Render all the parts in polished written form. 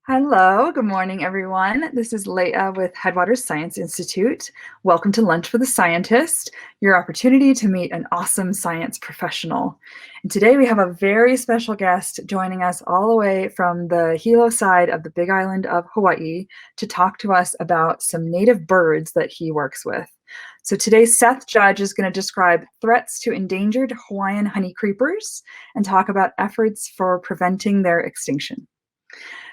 Hello, good morning, everyone. This is Leah with Headwaters Science Institute. Welcome to Lunch with a Scientist, your opportunity to meet an awesome science professional. And today we have a very special guest joining us all the way from the Hilo side of the Big Island of Hawaii to talk to us about some native birds that he works with. So today, Seth Judge is going to describe threats to endangered Hawaiian honeycreepers and talk about efforts for preventing their extinction.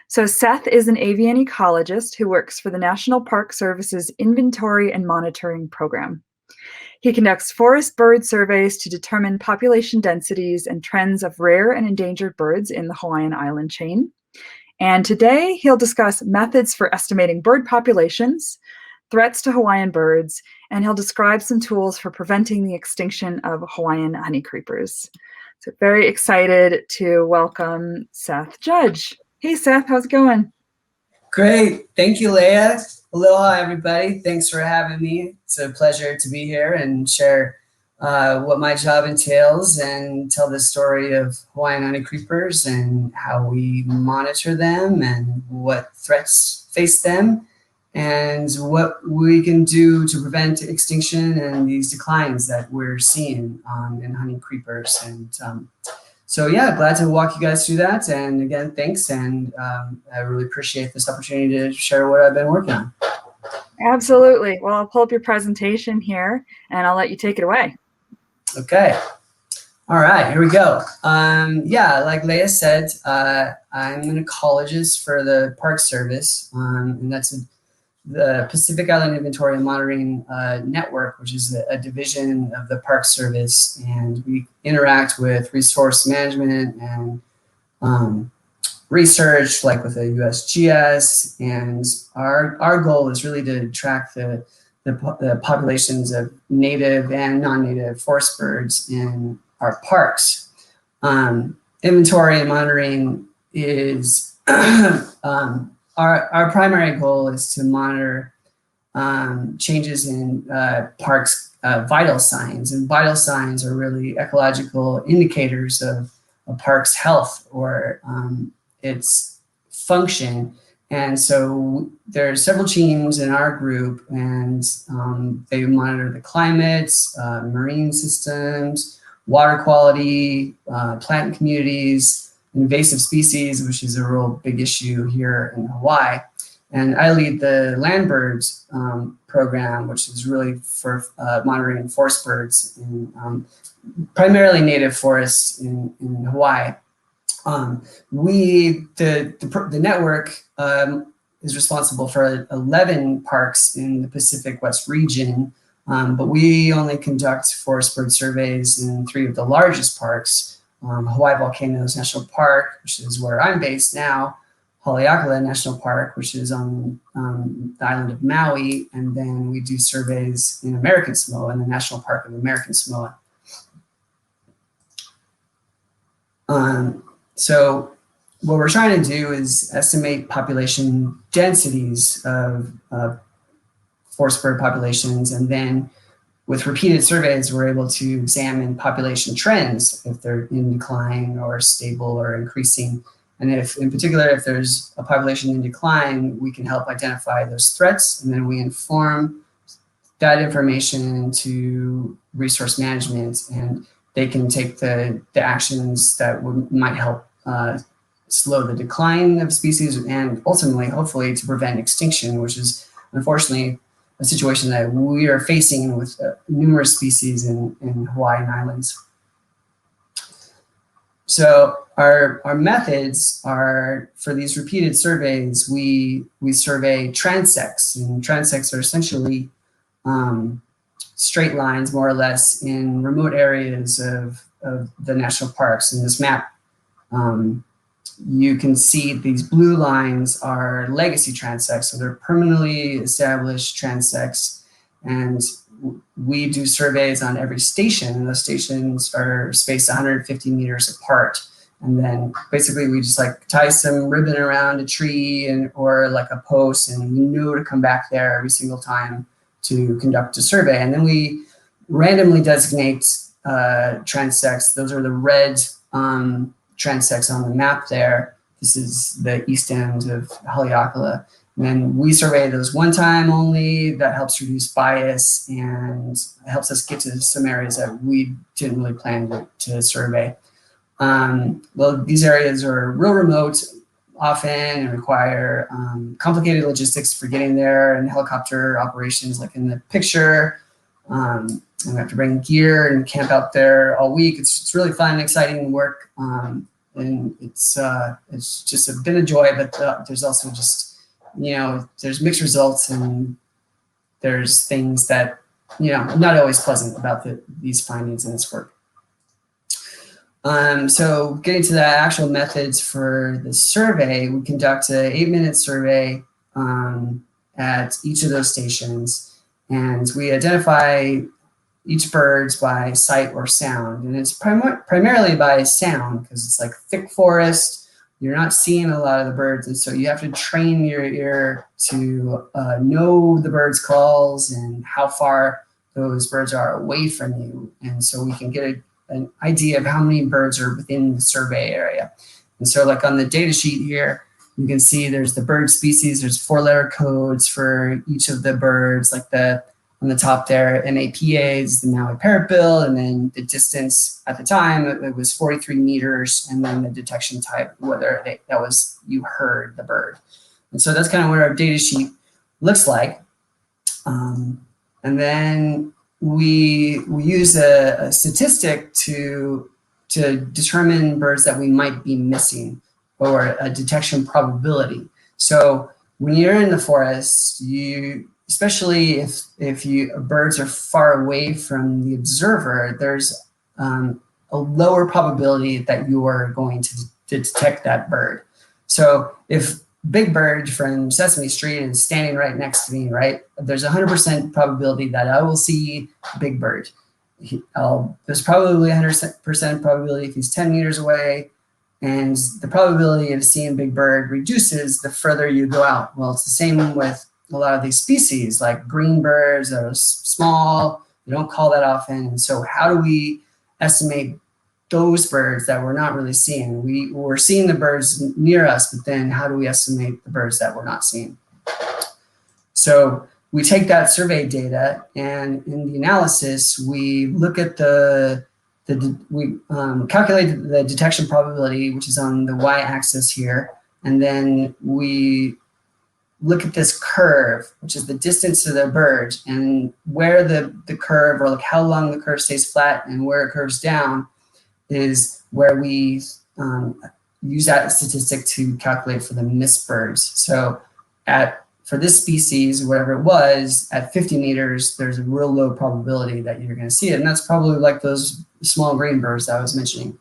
So Seth is an avian ecologist who works for the National Park Service's Inventory and Monitoring Program. He conducts forest bird surveys to determine population densities and trends of rare and endangered birds in the Hawaiian Island chain. And today he'll discuss methods for estimating bird populations, threats to Hawaiian birds, and he'll describe some tools for preventing the extinction of Hawaiian honeycreepers. So very excited to welcome Seth Judge. Hey, Seth, how's it going? Great. Thank you, Leah. Aloha, everybody. Thanks for having me. It's a pleasure to be here and share what my job entails and tell the story of Hawaiian honeycreepers and how we monitor them and what threats face them and what we can do to prevent extinction and these declines that we're seeing in honeycreepers. And so yeah, glad to walk you guys through that. And again, thanks. And I really appreciate this opportunity to share what I've been working on. Absolutely. Well, I'll pull up your presentation here and I'll let you take it away. Okay. All right, here we go. Yeah, like Leah said, I'm an ecologist for the Park Service, and that's the Pacific Island Inventory and Monitoring Network, which is a division of the Park Service, and we interact with resource management and research, like with the USGS, and our goal is really to track the populations of native and non-native forest birds in our parks. Inventory and monitoring is our primary goal is to monitor changes in parks' vital signs. And vital signs are really ecological indicators of a park's health or its function. And so there are several teams in our group, and they monitor the climate, marine systems, water quality, plant communities, invasive species, which is a real big issue here in Hawaii. And I lead the land birds program, which is really for monitoring forest birds in primarily native forests in Hawaii. The network is responsible for 11 parks in the Pacific West region, but we only conduct forest bird surveys in 3 of the largest parks, Hawaii Volcanoes National Park, which is where I'm based now, Haleakala National Park, which is on the island of Maui, and then we do surveys in American Samoa, in the National Park of American Samoa. So what we're trying to do is estimate population densities of forest bird populations, and then with repeated surveys, we're able to examine population trends, if they're in decline or stable or increasing. And if, in particular, if there's a population in decline, we can help identify those threats, and then we inform that information to resource management, and they can take the actions that might help slow the decline of species and ultimately, hopefully, to prevent extinction, which is unfortunately a situation that we are facing with numerous species in Hawaiian Islands. So our methods are, for these repeated surveys, we survey transects, and transects are essentially straight lines, more or less, in remote areas of the national parks. In this map, you can see these blue lines are legacy transects, so they're permanently established transects, and we do surveys on every station, and those stations are spaced 150 meters apart. And then basically we just like tie some ribbon around a tree or like a post, and we knew to come back there every single time to conduct a survey. And then we randomly designate transects. Those are the red transects on the map there. This is the east end of Haleakala. And then we survey those one time only. That helps reduce bias and helps us get to some areas that we didn't really plan to survey. Well, these areas are real remote often and require complicated logistics for getting there, and helicopter operations like in the picture. And we have to bring gear and camp out there all week. It's really fun and exciting work. And it's just been a joy, but there's also just, there's mixed results, and there's things that, not always pleasant about these findings in this work. So getting to the actual methods for the survey, we conduct an 8-minute survey at each of those stations, and we identify each birds by sight or sound. And it's primarily by sound, because it's like thick forest. You're not seeing a lot of the birds, and so you have to train your ear to know the birds' calls and how far those birds are away from you. And so we can get an idea of how many birds are within the survey area. And so like on the data sheet here, you can see there's the bird species, there's 4-letter codes for each of the birds, like on the top there, MAPA is the Maui parrotbill, and then the distance at the time, it was 43 meters, and then the detection type, whether that was you heard the bird. And so that's kind of what our data sheet looks like. And then we use a statistic to determine birds that we might be missing, or a detection probability. So when you're in the forest, especially if birds are far away from the observer, there's a lower probability that you are going to detect that bird. So if Big Bird from Sesame Street is standing right next to me, right, there's 100% probability that I will see Big Bird. There's probably 100% probability if he's 10 meters away, and the probability of seeing Big Bird reduces the further you go out. Well, it's the same with a lot of these species, like green birds that are small, they don't call that often. And so how do we estimate those birds that we're not really seeing? We're seeing the birds near us, but then how do we estimate the birds that we're not seeing? So we take that survey data, and in the analysis, we look at we calculate the detection probability, which is on the y-axis here, and then we look at this curve, which is the distance to the bird, and where the curve, or like how long the curve stays flat and where it curves down, is where we use that statistic to calculate for the missed birds. So for this species, whatever it was, at 50 meters, there's a real low probability that you're going to see it. And that's probably like those small green birds that I was mentioning.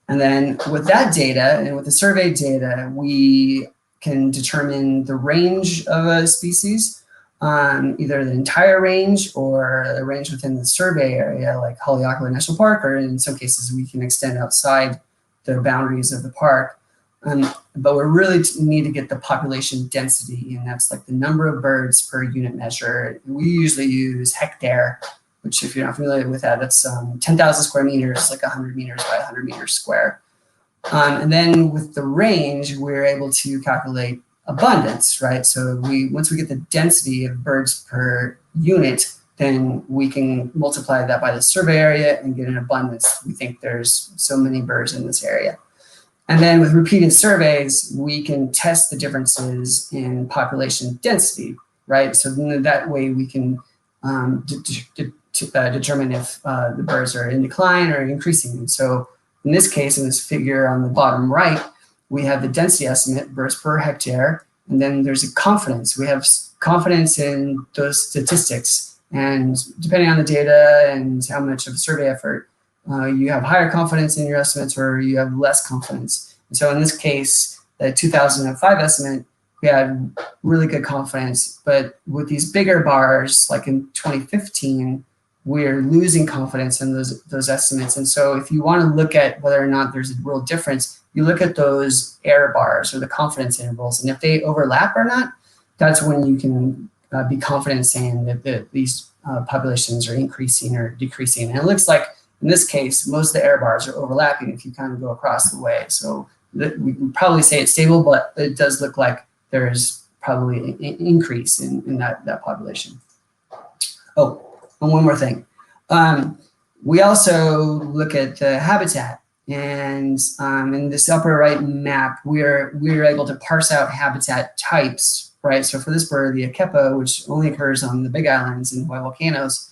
And then with that data and with the survey data, we can determine the range of a species, either the entire range or a range within the survey area, like Haleakala National Park, or in some cases we can extend outside the boundaries of the park. But we really need to get the population density, and that's like the number of birds per unit measure. We usually use hectare, which if you're not familiar with that, that's 10,000 square meters, like 100 meters by 100 meters square. And then with the range, we're able to calculate abundance, right? So once we get the density of birds per unit, then we can multiply that by the survey area and get an abundance. We think there's so many birds in this area. And then with repeated surveys, we can test the differences in population density, right? So then that way we can determine if the birds are in decline or increasing. And so in this case, in this figure on the bottom right, we have the density estimate, birds per hectare, and then there's a confidence. We have confidence in those statistics. And depending on the data and how much of a survey effort, you have higher confidence in your estimates or you have less confidence. And so in this case, the 2005 estimate, we had really good confidence. But with these bigger bars, like in 2015, we're losing confidence in those estimates. And so if you want to look at whether or not there's a real difference, you look at those error bars or the confidence intervals. And if they overlap or not, that's when you can be confident saying that these populations are increasing or decreasing. And it looks like in this case, most of the error bars are overlapping if you kind of go across the way. So we can probably say it's stable, but it does look like there's probably an increase in that population. Oh, and one more thing. We also look at the habitat, and in this upper right map, we're able to parse out habitat types, right? So for this bird, the akepa, which only occurs on the Big Islands and Hawaii volcanoes,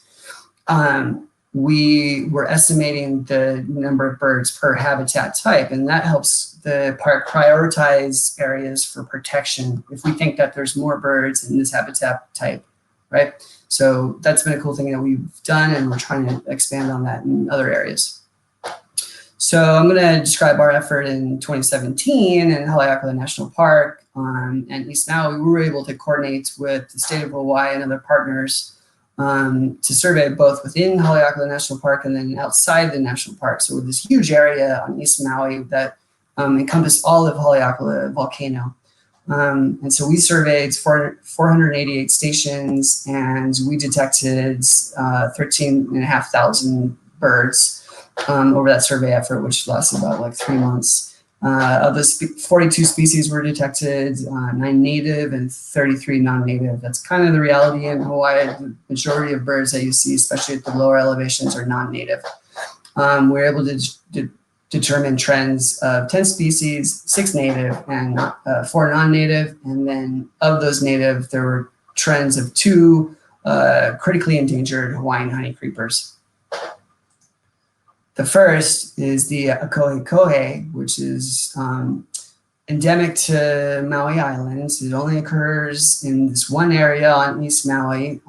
we were estimating the number of birds per habitat type, and that helps the park prioritize areas for protection if we think that there's more birds in this habitat type, right? So that's been a cool thing that we've done, and we're trying to expand on that in other areas. So I'm going to describe our effort in 2017 in Haleakala National Park and East Maui. We were able to coordinate with the state of Hawaii and other partners to survey both within Haleakala National Park and then outside the national park. So with this huge area on East Maui that encompassed all of Haleakala volcano. And so we surveyed 488 stations, and we detected 13,500 birds over that survey effort, which lasted about like 3 months. Of those 42 species were detected, 9 native and 33 non-native. That's kind of the reality in Hawaii. The majority of birds that you see, especially at the lower elevations, are non-native. We're able to determine trends of 10 species, 6 native and 4 non-native. And then of those native, there were trends of 2 critically endangered Hawaiian honeycreepers. The first is the akohe, which is endemic to Maui Islands. It only occurs in this one area on East Maui.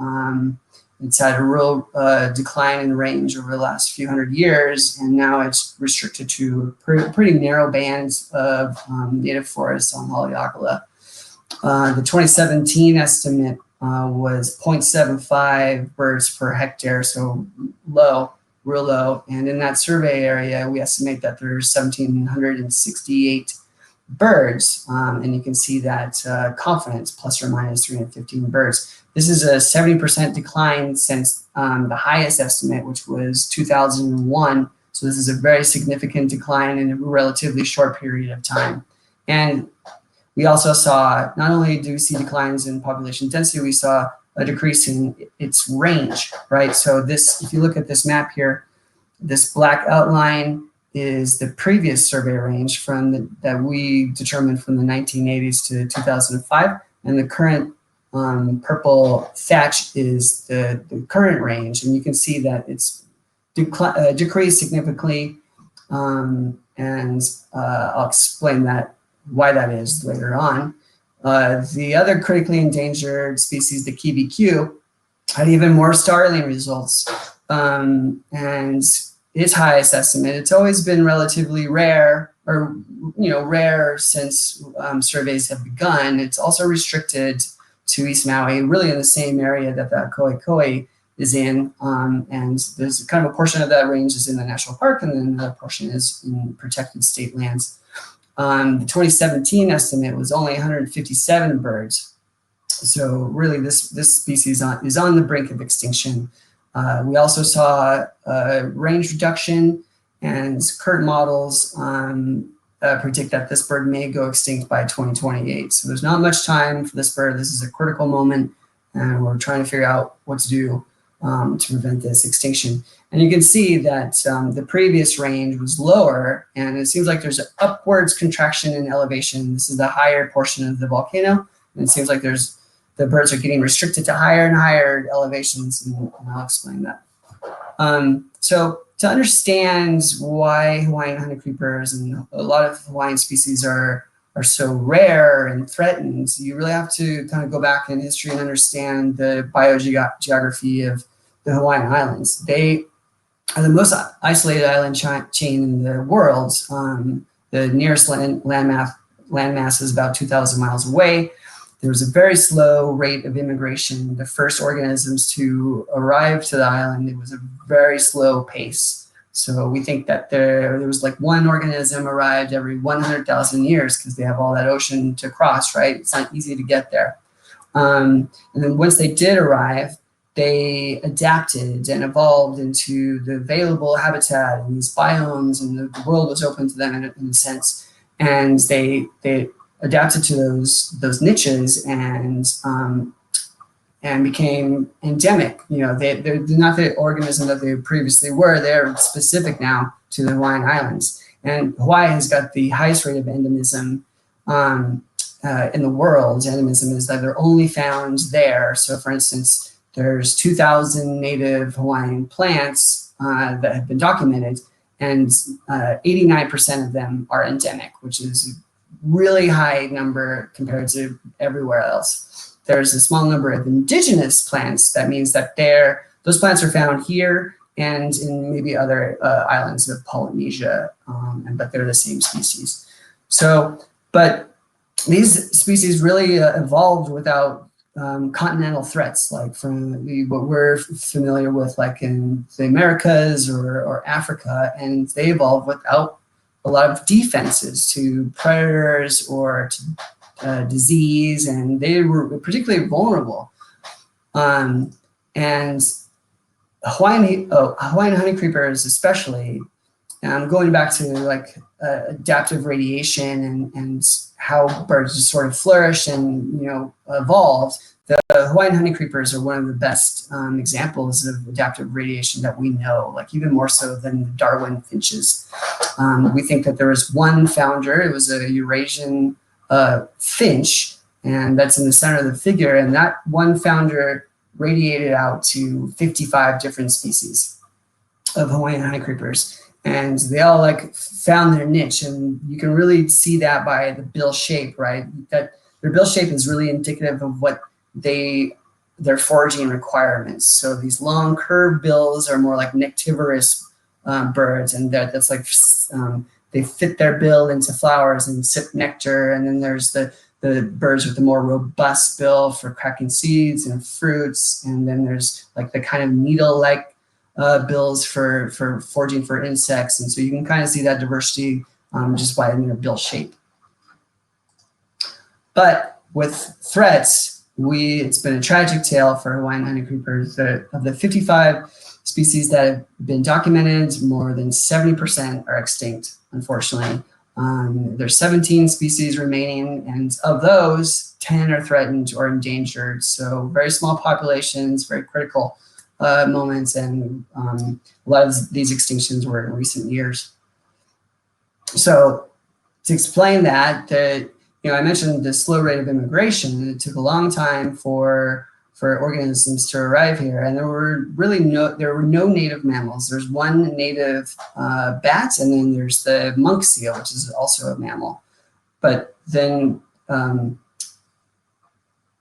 It's had a real decline in range over the last few hundred years, and now it's restricted to pretty narrow bands of native forests on Haleakala. The 2017 estimate was 0.75 birds per hectare, so low. Real low, and in that survey area, we estimate that there's 1,768 birds, and you can see that confidence plus or minus 315 birds. This is a 70% decline since the highest estimate, which was 2001. So this is a very significant decline in a relatively short period of time. And we also saw, not only do we see declines in population density, we saw a decrease in its range, right? So this, if you look at this map here, this black outline is the previous survey range that we determined from the 1980s to 2005, and the current purple thatch is the current range, and you can see that it's decreased significantly, and I'll explain why that is later on. The other critically endangered species, the kibiq, had even more startling results. And its highest estimate, it's always been relatively rare, or rare since surveys have begun. It's also restricted to East Maui, really in the same area that the koe is in. And there's kind of a portion of that range is in the national park, and then another portion is in protected state lands. The 2017 estimate was only 157 birds. So really this species is on the brink of extinction. We also saw range reduction, and current models predict that this bird may go extinct by 2028. So there's not much time for this bird. This is a critical moment, and we're trying to figure out what to do to prevent this extinction. And you can see that the previous range was lower, and it seems like there's an upwards contraction in elevation. This is the higher portion of the volcano, and it seems like the birds are getting restricted to higher and higher elevations, and I'll explain that. So to understand why Hawaiian honeycreepers and a lot of Hawaiian species are so rare and threatened, you really have to kind of go back in history and understand the biogeography of the Hawaiian Islands. They are the most isolated island chain in the world. The nearest landmass is about 2,000 miles away. there was a very slow rate of immigration. The first organisms to arrive to the island, it was a very slow pace. So we think that there was like one organism arrived every 100,000 years because they have all that ocean to cross, right? It's not easy to get there. And then once they did arrive, they adapted and evolved into the available habitat and these biomes, and the world was open to them in a sense. And they adapted to those niches and became endemic. You know, they're not the organism that they previously were. They're specific now to the Hawaiian Islands. And Hawaii has got the highest rate of endemism in the world. Endemism is that they're only found there. So for instance, there's 2,000 native Hawaiian plants that have been documented, and 89% of them are endemic, which is a really high number compared to everywhere else. There's a small number of indigenous plants. That means that those plants are found here and in maybe other islands of Polynesia, but they're the same species. So, but these species really evolved without continental threats, like from what we're familiar with, like in the Americas or Africa, and they evolved without a lot of defenses to predators or to disease, and they were particularly vulnerable. And Hawaiian honeycreepers especially, going back to like adaptive radiation and how birds just sort of flourished and evolved. The Hawaiian honeycreepers are one of the best examples of adaptive radiation that we know, like even more so than the Darwin finches. We think that there was one founder. It was a Eurasian finch, and that's in the center of the figure, and that one founder radiated out to 55 different species of Hawaiian honeycreepers, and they all like found their niche. And you can really see that by the bill shape, right? That their bill shape is really indicative of what their foraging requirements. So these long curved bills are more like nectivorous birds, and that's like they fit their bill into flowers and sip nectar. And then there's the birds with the more robust bill for cracking seeds and fruits. And then there's like the kind of needle-like bills for foraging for insects. And so you can kind of see that diversity just by their bill shape. But with threats, it's been a tragic tale for Hawaiian honeycreepers. Of the 55 species that have been documented, more than 70% are extinct, unfortunately. There's 17 species remaining, and of those, 10 are threatened or endangered. So very small populations, very critical moments, and a lot of these extinctions were in recent years. So to explain that, I mentioned the slow rate of immigration. It took a long time for organisms to arrive here, and there were no native mammals. There's one native bat, and then there's the monk seal, which is also a mammal. But then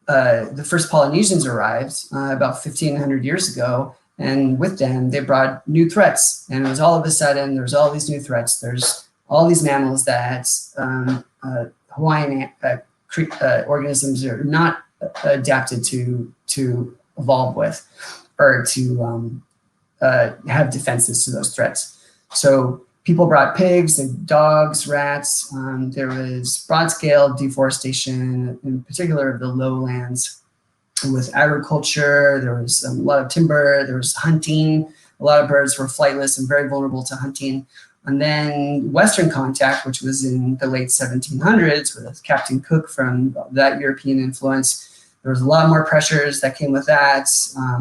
the first Polynesians arrived about 1,500 years ago, and with them they brought new threats. And it was all of a sudden there's all these new threats. There's all these mammals that Hawaiian organisms are not adapted to evolve with, or to have defenses to those threats. So people brought pigs and dogs, rats. There was broad-scale deforestation, in particular of the lowlands, with agriculture. There was a lot of timber. There was hunting. A lot of birds were flightless and very vulnerable to hunting. And then Western contact, which was in the late 1700s with Captain Cook from that European influence. There was a lot more pressures that came with that,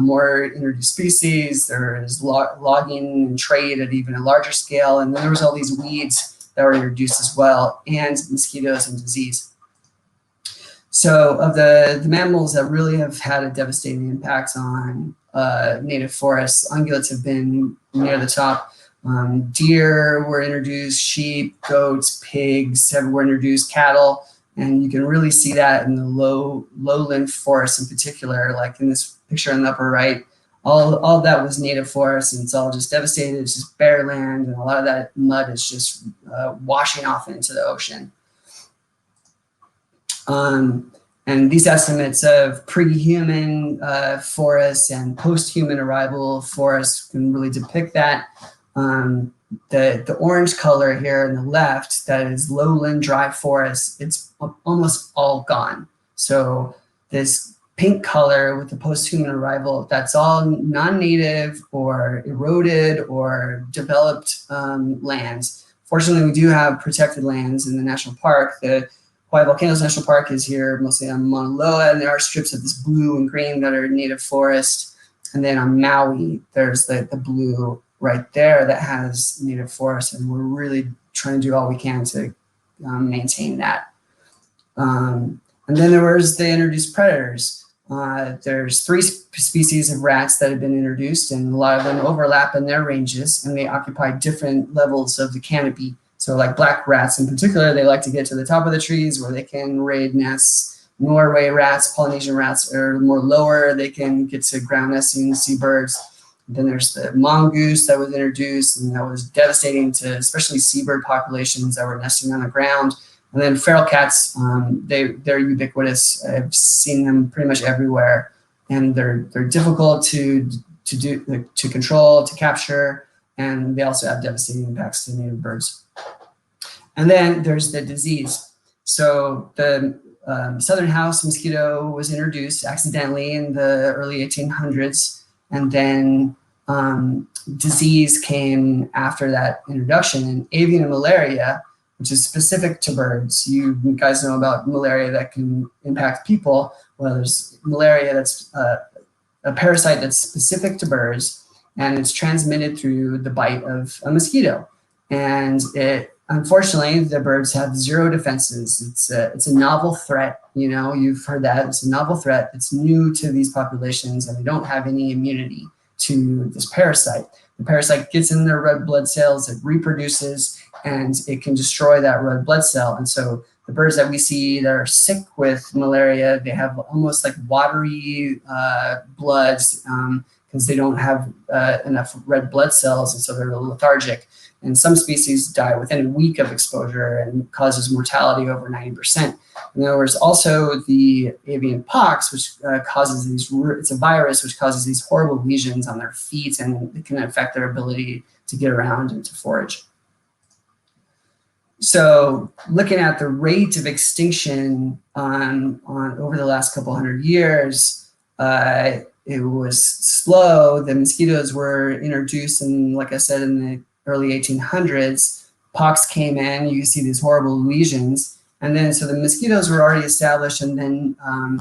more introduced species. There was logging and trade at even a larger scale. And then there was all these weeds that were introduced as well, and mosquitoes and disease. So of the mammals that really have had a devastating impact on native forests, ungulates have been near the top. Deer were introduced, sheep, goats, pigs were introduced, cattle, and you can really see that in the lowland forests in particular, like in this picture in the upper right. All that was native forest, and it's all just devastated. It's just bare land, and a lot of that mud is just washing off into the ocean. And these estimates of pre-human forests and post-human arrival forests can really depict that. The orange color here on the left, that is lowland dry forest, it's almost all gone. So this pink color with the post-human arrival, that's all non-native or eroded or developed lands. Fortunately, we do have protected lands in the national park. The Hawaii Volcanoes National Park is here mostly on Mauna Loa, and there are strips of this blue and green that are native forest. And then on Maui, there's the blue right there that has native forest, and we're really trying to do all we can to maintain that. And then there was the introduced predators. There's 3 species of rats that have been introduced, and a lot of them overlap in their ranges, and they occupy different levels of the canopy. So like black rats in particular, they like to get to the top of the trees where they can raid nests. Norway rats, Polynesian rats are more lower. They can get to ground nesting seabirds. Then there's the mongoose that was introduced, and that was devastating to especially seabird populations that were nesting on the ground. And then feral cats, they're ubiquitous. I've seen them pretty much everywhere, and they're difficult to control, to capture, and they also have devastating impacts to native birds. And then there's the disease. So the southern house mosquito was introduced accidentally in the early 1800s, and then disease came after that introduction. And avian and malaria, which is specific to birds. You guys know about malaria that can impact people. Well, there's malaria that's a parasite that's specific to birds, and it's transmitted through the bite of a mosquito. And unfortunately, the birds have 0 defenses. It's a novel threat. You know, you've heard that. It's a novel threat. It's new to these populations, and they don't have any immunity to this parasite. The parasite gets in their red blood cells, it reproduces, and it can destroy that red blood cell. And so the birds that we see that are sick with malaria, they have almost like watery bloods because they don't have enough red blood cells, and so they're lethargic. And some species die within a week of exposure and causes mortality over 90%. And there was also the avian pox, which causes it's a virus which causes these horrible lesions on their feet, and it can affect their ability to get around and to forage. So looking at the rate of extinction on over the last couple hundred years, it was slow. The mosquitoes were introduced, and like I said, in the early 1800s, pox came in, you see these horrible lesions. And then, so the mosquitoes were already established, and then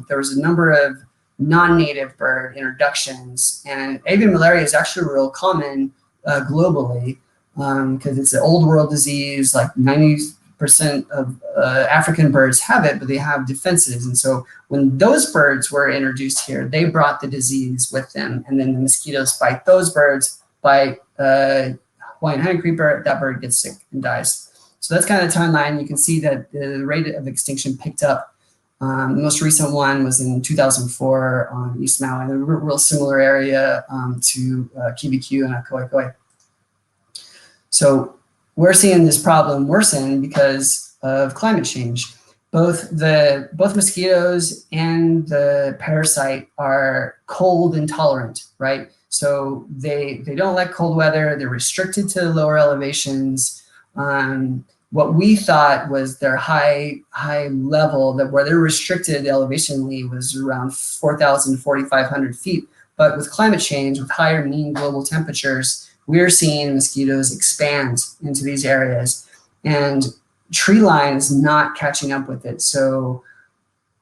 there was a number of non-native bird introductions. And avian malaria is actually real common globally because it's an old world disease, like 90% of African birds have it, but they have defenses. And so when those birds were introduced here, they brought the disease with them. And then the mosquitoes bite those birds, bite Hawaiian Honeycreeper, that bird gets sick and dies. So that's kind of the timeline. You can see that the rate of extinction picked up. The most recent one was in 2004 on East Maui, a real similar area to QBQ and Kauai. So we're seeing this problem worsen because of climate change. Both mosquitoes and the parasite are cold intolerant, right? So they don't like cold weather. They're restricted to lower elevations. What we thought was their high level, that where they're restricted elevationally was around 4,000 to 4,500 feet. But with climate change, with higher mean global temperatures, we're seeing mosquitoes expand into these areas, and tree line is not catching up with it. So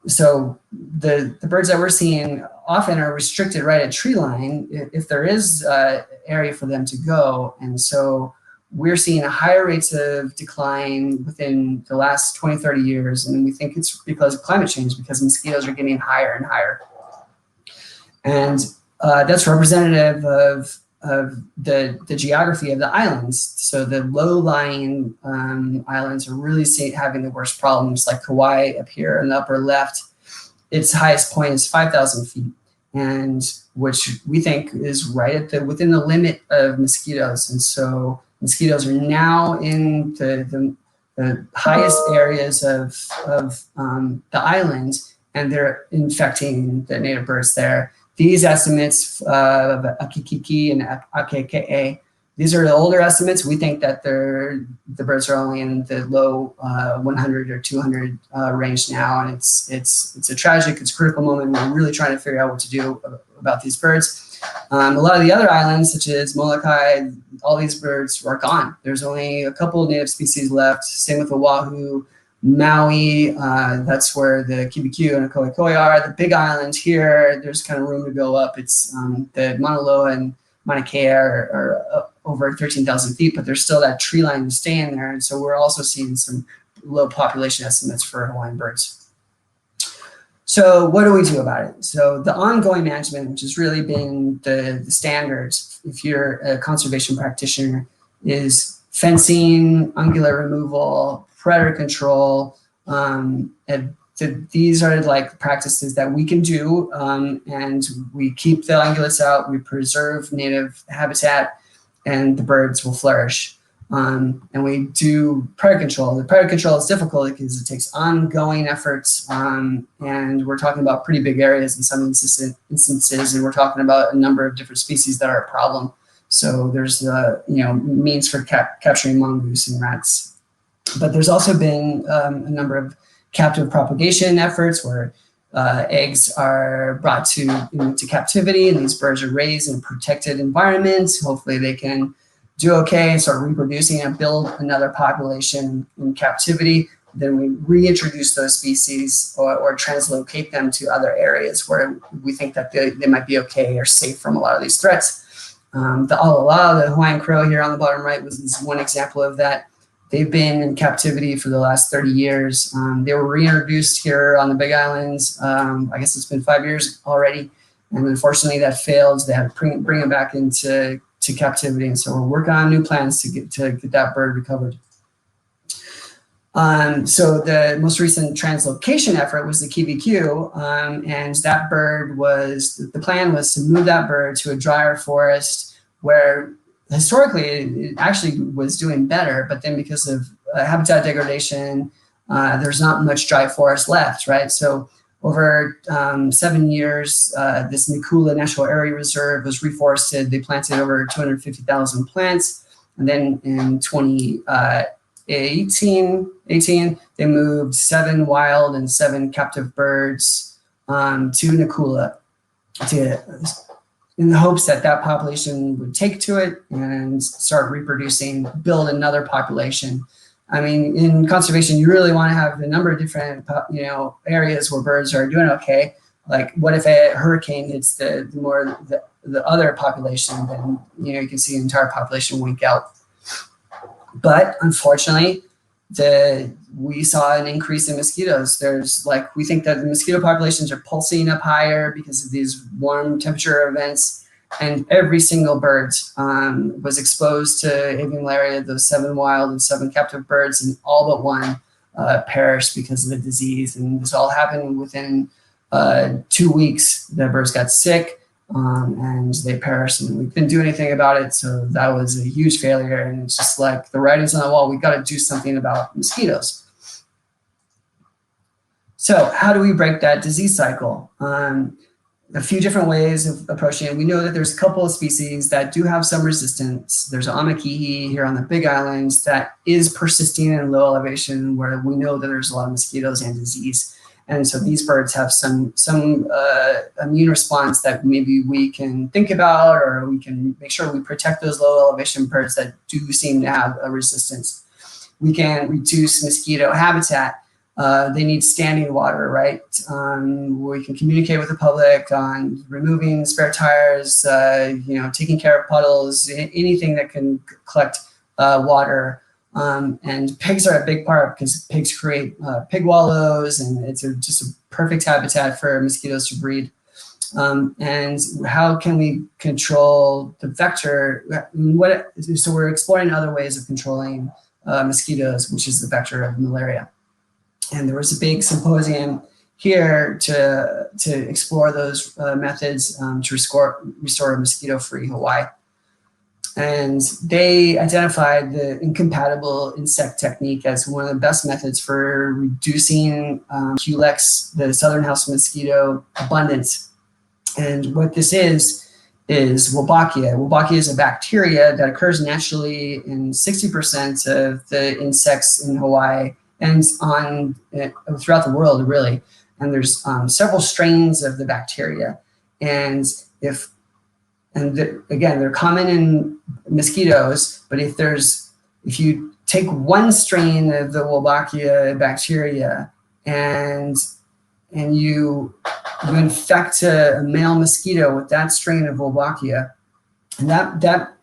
the birds that we're seeing often are restricted right at tree line if there is area for them to go. And so we're seeing a higher rates of decline within the last 20, 30 years. And we think it's because of climate change, because mosquitoes are getting higher and higher. And that's representative of the geography of the islands. So the low-lying islands are really having the worst problems, like Kauai up here in the upper left. Its highest point is 5,000 feet, and which we think is right at within the limit of mosquitoes. And so mosquitoes are now in the highest areas of the island, and they're infecting the native birds there. These estimates of Akikiki and Akeke, these are the older estimates. We think that the birds are only in the low 100 or 200 range now, and it's a tragic, it's a critical moment. We're really trying to figure out what to do about these birds. A lot of the other islands, such as Molokai, all these birds are gone. There's only a couple of native species left. Same with Oahu, Maui. That's where the Kibikyu and Koikoi are. The big island here, there's kind of room to go up. It's the Mauna Loa and Mauna Kea are over 13,000 feet, but there's still that tree line staying there. And so we're also seeing some low population estimates for Hawaiian birds. So what do we do about it? So the ongoing management, which has really been the standards, if you're a conservation practitioner, is fencing, ungulate removal, predator control. These are like practices that we can do, and we keep the ungulates out, we preserve native habitat, and the birds will flourish. And we do predator control. The predator control is difficult because it takes ongoing efforts, and we're talking about pretty big areas in some instances, and we're talking about a number of different species that are a problem. So there's means for capturing mongoose and rats. But there's also been a number of captive propagation efforts where eggs are brought to captivity, and these birds are raised in protected environments. Hopefully they can do okay and start reproducing and build another population in captivity. Then we reintroduce those species or translocate them to other areas where we think that they might be okay or safe from a lot of these threats. The alala, the Hawaiian crow here on the bottom right, is one example of that. They've been in captivity for the last 30 years. They were reintroduced here on the Big Islands. I guess it's been 5 years already. And unfortunately that failed. They had to bring them back into captivity. And so we're working on new plans to get that bird recovered. So the most recent translocation effort was the Kibikyu, and that bird the plan was to move that bird to a drier forest where historically it actually was doing better, but then because of habitat degradation, there's not much dry forest left, right? So over 7 years, this Nikula National Area Reserve was reforested. They planted over 250,000 plants, and then in 2018, they moved 7 wild and 7 captive birds to Nikula in the hopes that that population would take to it and start reproducing, build another population. I mean, in conservation, you really want to have a number of different, areas where birds are doing okay. Like, what if a hurricane hits the other population? Then you can see the entire population wink out. But unfortunately, we saw an increase in mosquitoes. We think that the mosquito populations are pulsing up higher because of these warm temperature events. And every single bird was exposed to avian malaria, those 7 wild and 7 captive birds, and all but one perished because of the disease. And this all happened within 2 weeks. The birds got sick and they perished, and we couldn't do anything about it. So that was a huge failure. And it's just like the writing's on the wall. We got to do something about mosquitoes. So how do we break that disease cycle? A few different ways of approaching it. We know that there's a couple of species that do have some resistance. There's amakihi here on the Big Islands that is persisting in low elevation where we know that there's a lot of mosquitoes and disease. And so these birds have some immune response that maybe we can think about, or we can make sure we protect those low elevation birds that do seem to have a resistance. We can reduce mosquito habitat. They need standing water, right? We can communicate with the public on removing spare tires, taking care of puddles, anything that can collect water. And pigs are a big part because pigs create pig wallows, and it's just a perfect habitat for mosquitoes to breed. And how can we control the vector? So we're exploring other ways of controlling mosquitoes, which is the vector of malaria. And there was a big symposium here to explore those methods to restore a mosquito-free Hawaii. And they identified the incompatible insect technique as one of the best methods for reducing Culex, the southern house mosquito abundance. And what this is Wolbachia. Wolbachia is a bacteria that occurs naturally in 60% of the insects in Hawaii and throughout the world, really. And there's several strains of the bacteria. And again, they're common in mosquitoes, but if you take one strain of the Wolbachia bacteria and you infect a male mosquito with that strain of Wolbachia, and that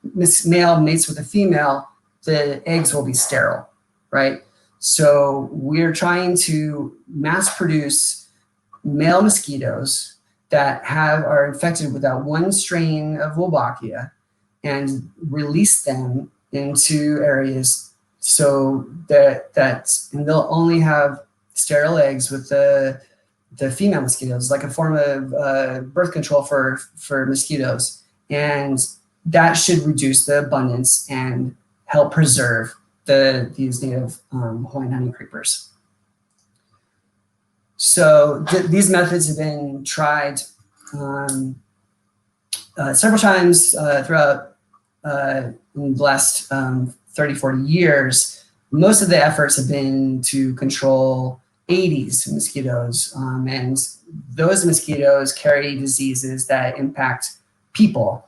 male mates with a female, the eggs will be sterile, right? So we're trying to mass produce male mosquitoes that are infected with that one strain of Wolbachia and release them into areas so that and they'll only have sterile eggs with the female mosquitoes, like a form of birth control for mosquitoes. And that should reduce the abundance and help preserve these native Hawaiian honeycreepers. So these methods have been tried several times throughout in the last 30, 40 years. Most of the efforts have been to control Aedes mosquitoes, and those mosquitoes carry diseases that impact people.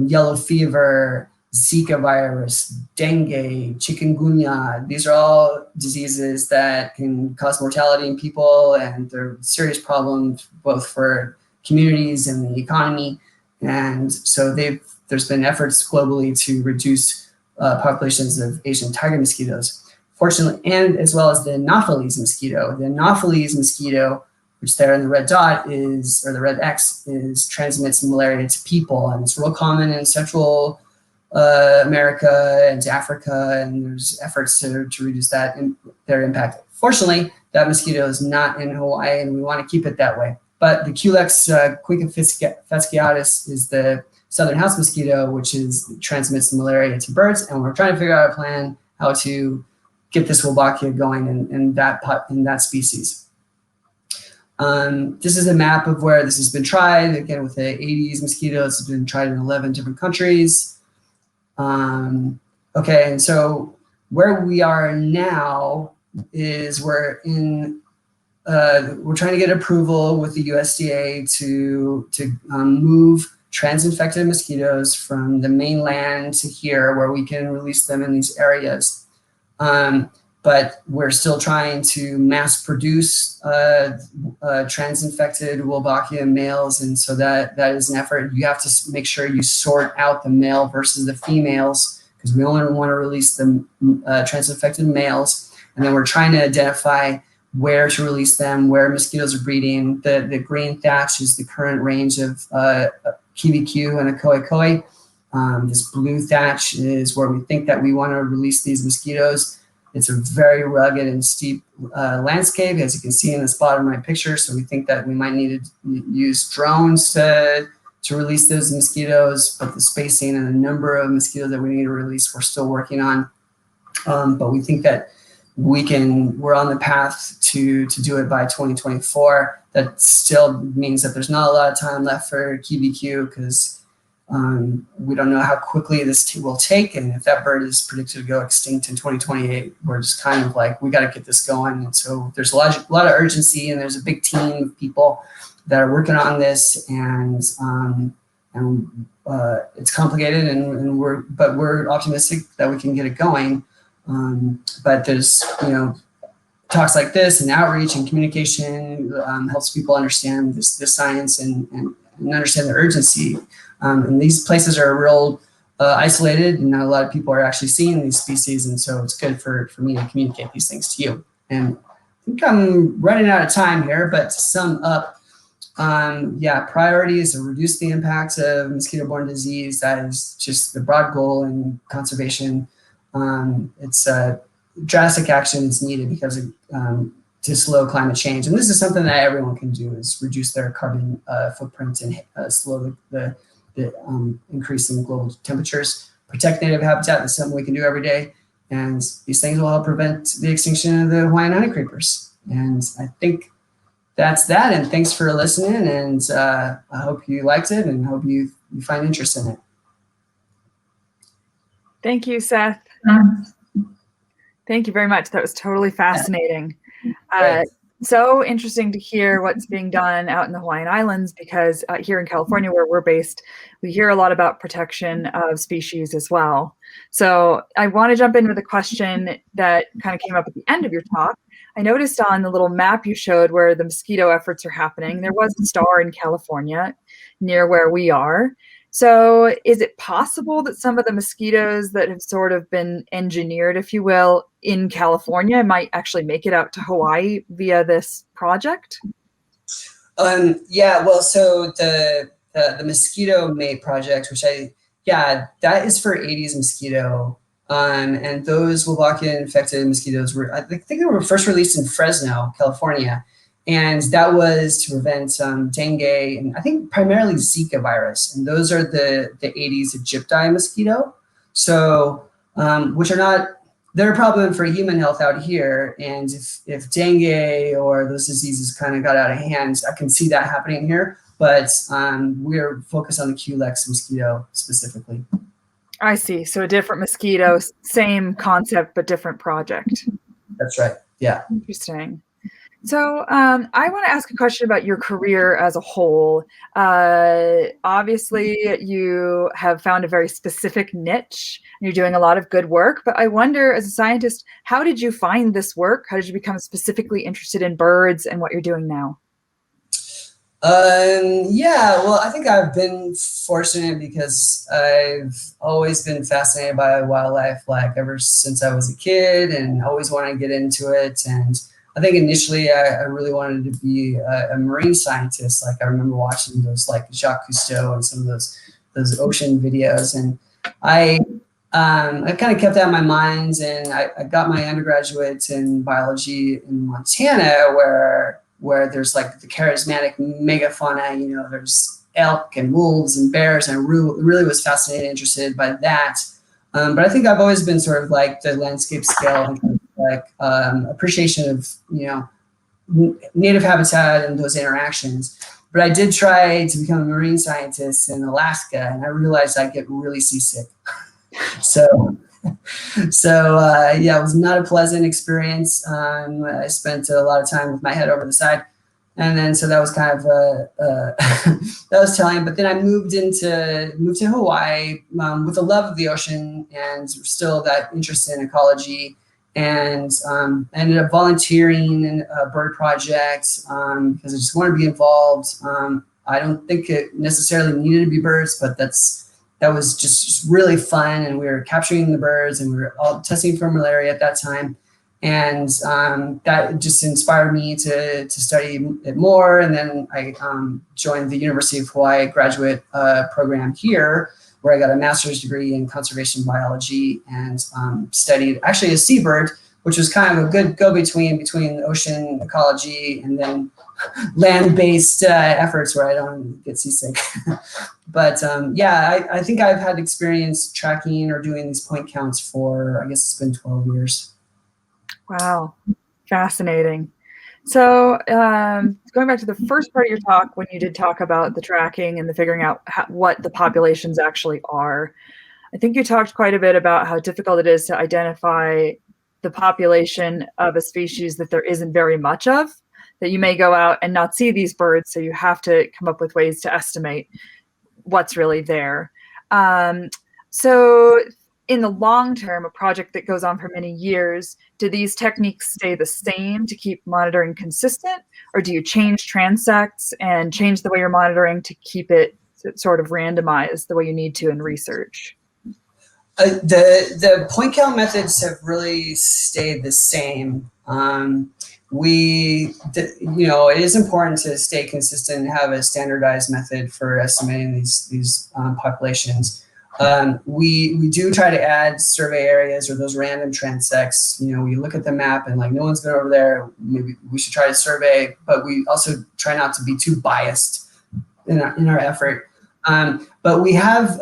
Yellow fever, Zika virus, dengue, chikungunya. These are all diseases that can cause mortality in people, and they're serious problems both for communities and the economy. And so there's been efforts globally to reduce populations of Asian tiger mosquitoes. Fortunately, and as well as the Anopheles mosquito. The Anopheles mosquito, which there in the red dot is, or the red X, transmits malaria to people, and it's real common in Central America and Africa, and there's efforts to reduce their impact. Fortunately, that mosquito is not in Hawaii, and we want to keep it that way. But the Culex fasciatus is the southern house mosquito, which transmits malaria to birds, and we're trying to figure out a plan how to get this Wolbachia going in that species. This is a map of where this has been tried. Again, with the Aedes mosquitoes, it's been tried in 11 different countries. Okay, and so where we are now is we're trying to get approval with the USDA to move trans-infected mosquitoes from the mainland to here, where we can release them in these areas. But we're still trying to mass produce trans-infected Wolbachia males, and so that is an effort. You have to make sure you sort out the male versus the females, because we only want to release the trans-infected males, and then we're trying to identify where to release them, where mosquitoes are breeding. The green thatch is the current range of QBQ and Akoi. This blue thatch is where we think that we want to release these mosquitoes. It's a very rugged and steep landscape, as you can see in this bottom right picture. So we think that we might need to use drones to release those mosquitoes, but the spacing and the number of mosquitoes that we need to release, we're still working on. But we think that we're on the path to do it by 2024. That still means that there's not a lot of time left for QBQ, because we don't know how quickly this will take, and if that bird is predicted to go extinct in 2028, we're just kind of like, we got to get this going. And so there's a lot of urgency, and there's a big team of people that are working on this, and it's complicated, and we're optimistic that we can get it going. But there's talks like this and outreach and communication helps people understand this science and understand the urgency. And these places are real isolated, and not a lot of people are actually seeing these species, and so it's good for me to communicate these things to you. And I think I'm running out of time here, but to sum up, priority is to reduce the impact of mosquito-borne disease. That is just the broad goal in conservation. It's drastic action is needed because to slow climate change, and this is something that everyone can do, is reduce their carbon footprint and slow the increase in global temperatures. protect native habitat. That's something we can do every day. And these things will help prevent the extinction of the Hawaiian honeycreepers. And I think that's that. And thanks for listening. And I hope you liked it and hope you find interest in it. Thank you, Seth. Thank you very much. That was totally fascinating. So interesting to hear what's being done out in the Hawaiian Islands, because here in California, where we're based, we hear a lot about protection of species as well. So I want to jump in with a question that kind of came up at the end of your talk. I noticed on the little map you showed where the mosquito efforts are happening, there was a star in California near where we are. So is it possible that some of the mosquitoes that have sort of been engineered, if you will, in California might actually make it out to Hawaii via this project? Yeah, well, so the mosquito mate project, which that is for Aedes mosquito. And those Wolbachia infected mosquitoes I think they were first released in Fresno, California. And that was to prevent dengue and I think primarily Zika virus. And those are the Aedes aegypti mosquito. So, which are not, they're a problem for human health out here. And if dengue or those diseases kind of got out of hand, I can see that happening here. But we're focused on the Culex mosquito specifically. I see. So a different mosquito, same concept, but different project. That's right. Yeah. Interesting. So I want to ask a question about your career as a whole. Obviously, you have found a very specific niche. And you're doing a lot of good work. But I wonder, as a scientist, how did you find this work? How did you become specifically interested in birds and what you're doing now? Yeah, well, I think I've been fortunate because I've always been fascinated by wildlife, like ever since I was a kid, and always wanted to get into it. And I think initially I really wanted to be a marine scientist. Like I remember watching those like Jacques Cousteau and some of those ocean videos. And I kind of kept that in my mind, and I got my undergraduate in biology in Montana, where there's like the charismatic megafauna, you know, there's elk and wolves and bears, and I really was fascinated and interested by that. But I think I've always been sort of like the landscape scale and like appreciation of, you know, native habitat and those interactions. But I did try to become a marine scientist in Alaska, and I realized I'd get really seasick. So yeah, it was not a pleasant experience. I spent a lot of time with my head over the side, and then so that was kind of that was telling. But then I moved to Hawaii with a love of the ocean and still that interest in ecology, and I ended up volunteering in a bird project because I just wanted to be involved. I don't think it necessarily needed to be birds, but that was just really fun, and we were capturing the birds, and we were all testing for malaria at that time, and that just inspired me to study it more. And then I joined the University of Hawaii graduate program here, where I got a master's degree in conservation biology and studied actually a seabird, which was kind of a good go-between between ocean ecology and then land-based efforts where I don't get seasick. But yeah, I think I've had experience tracking or doing these point counts for, I guess it's been 12 years. Wow, fascinating. So going back to the first part of your talk, when you did talk about the tracking and the figuring out what the populations actually are, I think you talked quite a bit about how difficult it is to identify the population of a species that there isn't very much of, that you may go out and not see these birds, so you have to come up with ways to estimate what's really there. So in the long term, a project that goes on for many years, do these techniques stay the same to keep monitoring consistent, or do you change transects and change the way you're monitoring to keep it sort of randomized the way you need to in research? The point count methods have really stayed the same. You know, it is important to stay consistent and have a standardized method for estimating these populations. We do try to add survey areas or those random transects. You know, we look at the map and like no one's been over there, maybe we should try to survey, but we also try not to be too biased in our effort. But we have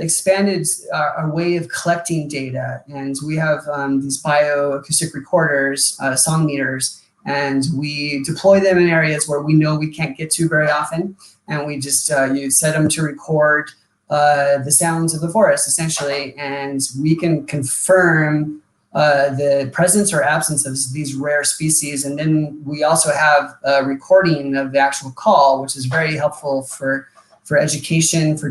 expanded our way of collecting data, and we have these bioacoustic recorders, song meters, and we deploy them in areas where we know we can't get to very often, and we just you set them to record the sounds of the forest, essentially, and we can confirm the presence or absence of these rare species. And then we also have a recording of the actual call, which is very helpful for education, for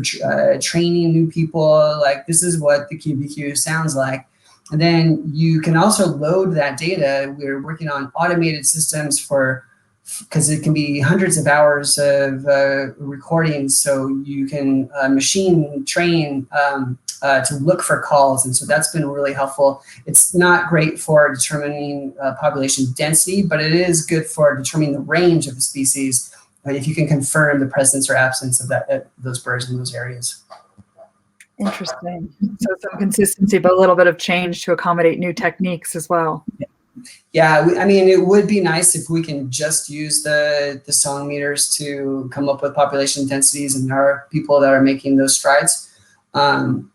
training new people, like this is what the QBQ sounds like. And then you can also load that data. We're working on automated systems because it can be hundreds of hours of recordings, so you can machine train to look for calls, and so that's been really helpful. It's not great for determining population density, but it is good for determining the range of the species, if you can confirm the presence or absence of those birds in those areas. Interesting. So some consistency, but a little bit of change to accommodate new techniques as well. Yeah, I mean, it would be nice if we can just use the song meters to come up with population densities, and there are people that are making those strides. And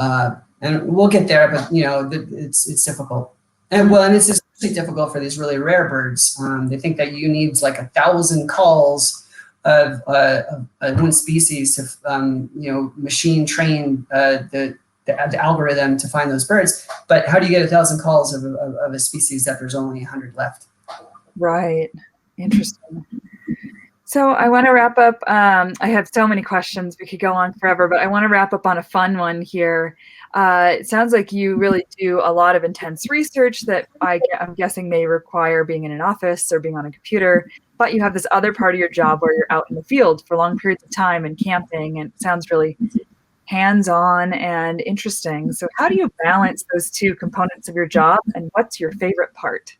we'll get there, but it's difficult. And it's especially difficult for these really rare birds. They think that you need like 1,000 calls of one species to machine train the algorithm to find those birds. But how do you get 1,000 calls of a species that there's only 100 left? Right. Interesting. So I want to wrap up. I have so many questions. We could go on forever, but I want to wrap up on a fun one here. It sounds like you really do a lot of intense research that I'm guessing may require being in an office or being on a computer, but you have this other part of your job where you're out in the field for long periods of time and camping, and it sounds really hands-on and interesting. So how do you balance those two components of your job, and what's your favorite part?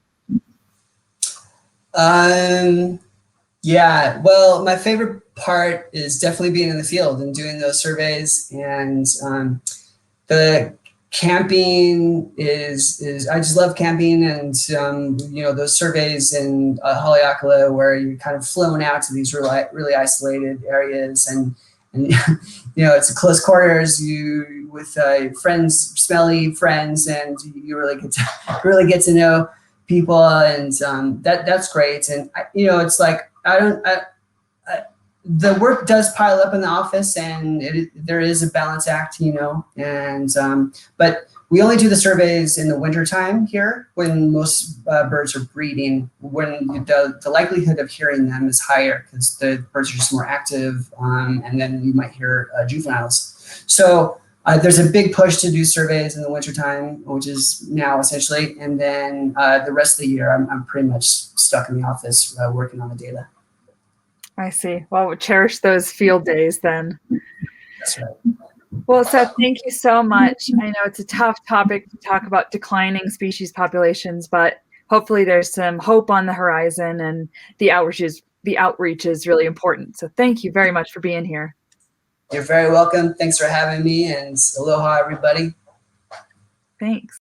Yeah, well, my favorite part is definitely being in the field and doing those surveys, and the camping is I just love camping, and those surveys in Haleakala where you're kind of flown out to these really isolated areas, and it's close quarters, you with friends, smelly friends, and you really get to know people, and that's great. And it's like the work does pile up in the office, and there is a balance act, and but we only do the surveys in the wintertime here when most birds are breeding, when the likelihood of hearing them is higher because the birds are just more active, and then you might hear juveniles. So there's a big push to do surveys in the wintertime, which is now essentially, and then the rest of the year I'm pretty much stuck in the office working on the data. I see. Well, we'll cherish those field days then. That's right. Well, Seth, thank you so much. I know it's a tough topic to talk about declining species populations, but hopefully there's some hope on the horizon, and the outreach is really important. So thank you very much for being here. You're very welcome. Thanks for having me, and aloha, everybody. Thanks.